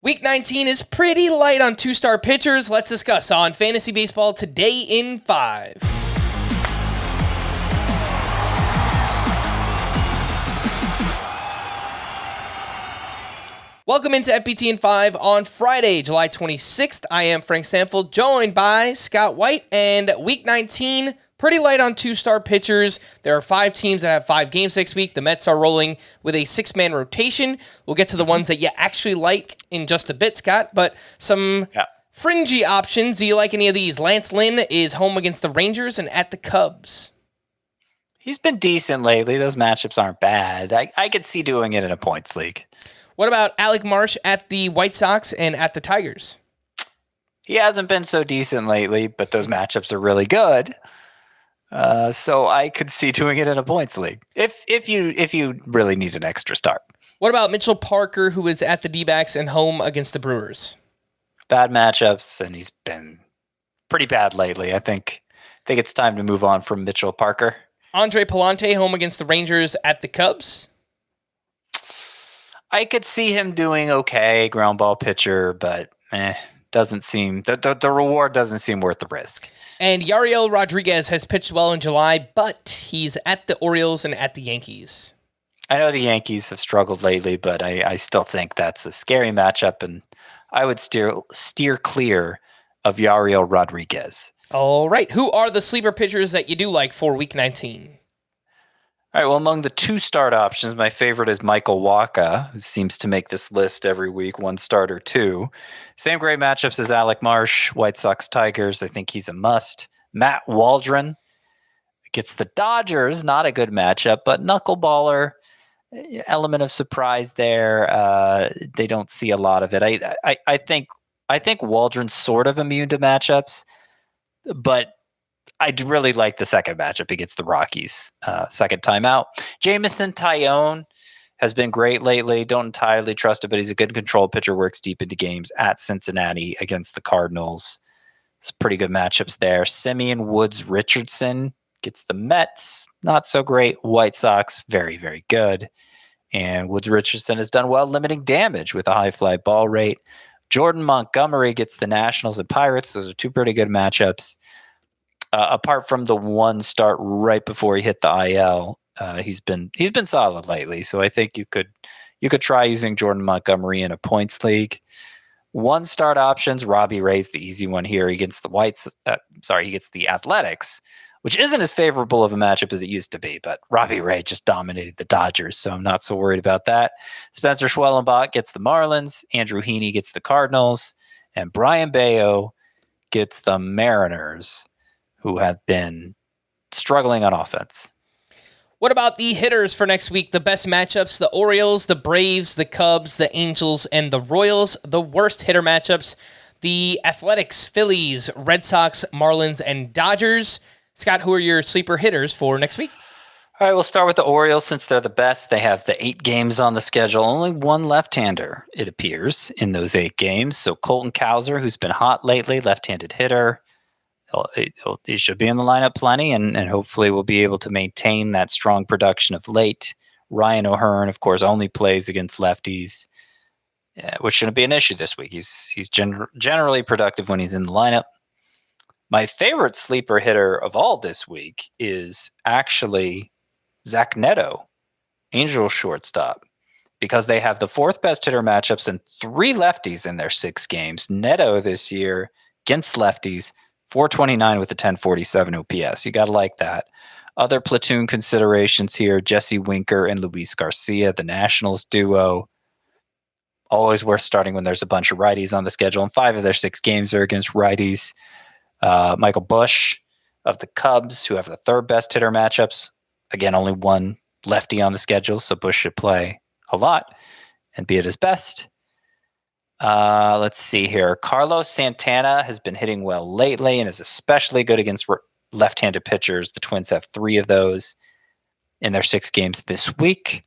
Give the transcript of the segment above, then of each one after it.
Week 19 is pretty light on two-star pitchers. Let's discuss on Fantasy Baseball Today in 5. Welcome into FBT in 5 on Friday, July 26th. I am Frank Stampfl, joined by Scott White, and Week 19, pretty light on two-star pitchers. There are 5 teams that have 5 games next week. The Mets are rolling with a 6-man rotation. We'll get to the ones that you actually like in just a bit, Scott, but some fringy options. Do you like any of these? Lance Lynn is home against the Rangers and at the Cubs. He's been decent lately. Those matchups aren't bad. I could see doing it in a points league. What about Alec Marsh at the White Sox and at the Tigers? He hasn't been so decent lately, but those matchups are really good. So I could see doing it in a points league if you really need an extra start. What about Mitchell Parker, who is at the D-backs and home against the Brewers? Bad matchups, and he's been pretty bad lately. I think it's time to move on from Mitchell Parker. Andre Palante home against the Rangers at the Cubs. I could see him doing okay, ground ball pitcher, but doesn't seem the reward doesn't seem worth the risk. And Yariel Rodriguez has pitched well in July, but he's at the Orioles and at the Yankees. I know the Yankees have struggled lately, but I still think that's a scary matchup, and I would steer clear of Yariel Rodriguez. All right. Who are the sleeper pitchers that you do like for Week 19? All right, well, among the 2-start options, my favorite is Michael Wacha, who seems to make this list every week, 1 start or 2. Same great matchups as Alec Marsh, White Sox, Tigers. I think he's a must. Matt Waldron gets the Dodgers, not a good matchup, but knuckleballer, element of surprise there. They don't see a lot of it. I think Waldron's sort of immune to matchups, but I'd really like the second matchup against the Rockies. Second time out. Jameson Taillon has been great lately. Don't entirely trust it, but he's a good control pitcher, works deep into games at Cincinnati against the Cardinals. It's pretty good matchups there. Simeon Woods Richardson gets the Mets. Not so great. White Sox, very, very good. And Woods Richardson has done well limiting damage with a high fly ball rate. Jordan Montgomery gets the Nationals and Pirates. Those are 2 pretty good matchups. Apart from the 1 start right before he hit the IL, he's been solid lately. So I think you could try using Jordan Montgomery in a points league. 1 start options. Robbie Ray's the easy one here. He gets he gets the Athletics, which isn't as favorable of a matchup as it used to be. But Robbie Ray just dominated the Dodgers, so I'm not so worried about that. Spencer Schwellenbach gets the Marlins. Andrew Heaney gets the Cardinals, and Brian Bayo gets the Mariners, who have been struggling on offense. What about the hitters for next week? The best matchups, the Orioles, the Braves, the Cubs, the Angels, and the Royals. The worst hitter matchups, the Athletics, Phillies, Red Sox, Marlins, and Dodgers. Scott, who are your sleeper hitters for next week? All right, we'll start with the Orioles since they're the best. They have the 8 games on the schedule. Only 1 left-hander, it appears, in those 8 games. So Colton Cowser, who's been hot lately, left-handed hitter. He should be in the lineup plenty, and hopefully we'll be able to maintain that strong production of late. Ryan O'Hearn, of course, only plays against lefties, which shouldn't be an issue this week. He's generally productive when he's in the lineup. My favorite sleeper hitter of all this week is actually Zach Neto, Angels shortstop, because they have the 4th best hitter matchups and 3 lefties in their 6 games. Neto this year against lefties, 429 with a 1047 OPS. You got to like that. Other platoon considerations here, Jesse Winker and Luis Garcia, the Nationals duo. Always worth starting when there's a bunch of righties on the schedule, and 5 of their 6 games are against righties. Michael Busch of the Cubs, who have the 3rd best hitter matchups. Again, only 1 lefty on the schedule, so Busch should play a lot and be at his best. Let's see here. Carlos Santana has been hitting well lately and is especially good against left-handed pitchers. The Twins have 3 of those in their 6 games this week.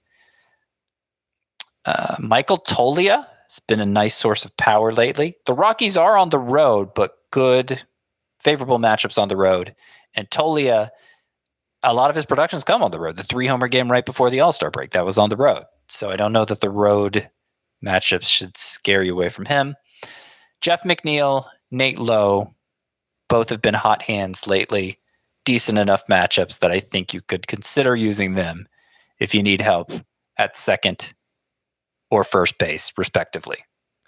Michael Toglia has been a nice source of power lately. The Rockies are on the road, but good, favorable matchups on the road. And Toglia, a lot of his productions come on the road. The 3-homer game right before the All-Star break, that was on the road. So I don't know that the road matchups should scare you away from him. Jeff McNeil, Nate Lowe, both have been hot hands lately. Decent enough matchups that I think you could consider using them if you need help at second or first base, respectively.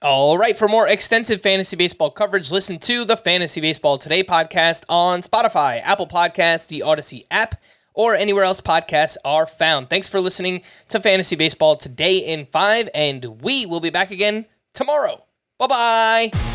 All right. For more extensive fantasy baseball coverage, listen to the Fantasy Baseball Today podcast on Spotify, Apple Podcasts, the Odyssey app, or anywhere else podcasts are found. Thanks for listening to Fantasy Baseball Today in 5, and we will be back again tomorrow. Bye-bye.